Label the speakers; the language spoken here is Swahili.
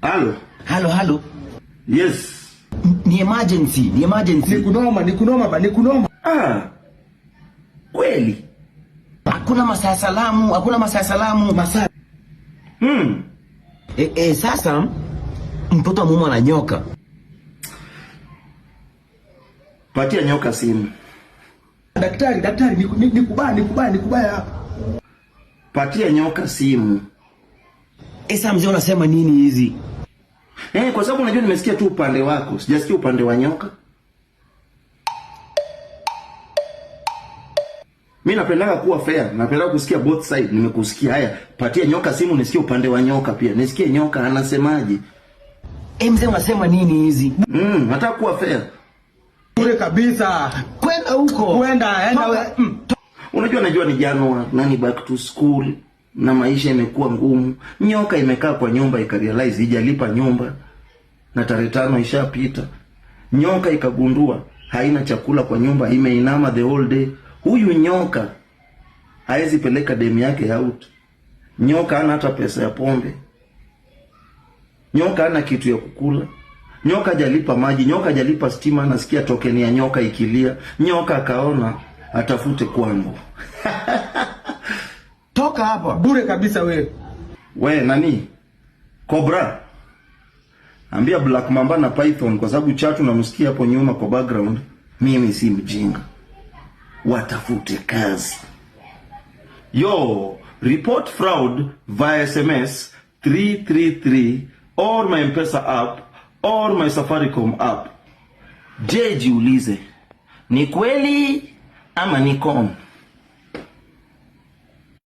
Speaker 1: Halo.
Speaker 2: Halo.
Speaker 1: Yes.
Speaker 2: Ni emergency.
Speaker 1: Ni kunoma. Kweli.
Speaker 2: Hakuna masaa salamu.
Speaker 1: Masaa.
Speaker 2: Sasa mtoto mume na nyoka.
Speaker 1: Patia nyoka simu.
Speaker 3: Daktari, nikubaya.
Speaker 1: Patia nyoka simu.
Speaker 2: Sasa mzee unasema nini hizi?
Speaker 1: Kwa sababu unajua nimesikia tu upande wako, sijasikia upande wa nyoka. Mimi napenda kuwa fair, napenda kusikia both side. Nimekusikia. Haya, patia nyoka simu nisikie upande wa nyoka pia. Nisikie nyoka anasemaje.
Speaker 2: Mzee unasema nini hizi?
Speaker 1: Nataka kuwa fair.
Speaker 3: Bure kabisa.
Speaker 2: Kwenda huko.
Speaker 3: Enda.
Speaker 1: Unajua ni January, nani back to school na maisha imekuwa ngumu. Nyoka imekaa kwa nyumba ikarealize hijalipa nyumba na tarehe 5 ishapita. Nyoka ikagundua haina chakula kwa nyumba, imeinama the whole day. Huyu nyoka haezi peleka demu yake out. Nyoka hana hata pesa ya pombe. Nyoka hana kitu ya kukula. Nyoka hajalipa maji, nyoka hajalipa stima, anasikia tokeni ya nyoka ikilia. Nyoka akaona atafute kwangu.
Speaker 2: Toka hapa.
Speaker 3: Bure kabisa wewe.
Speaker 1: We nani? Cobra. Ambia Black Mamba na Python kwa sababu chatu namsikia hapo nyuma kwa background. Mimi si mjinga. Watafute kazi. Yo, report fraud via SMS 333 or my M-Pesa app or my Safaricom app. Je, jiulize, ni kweli ama ni con?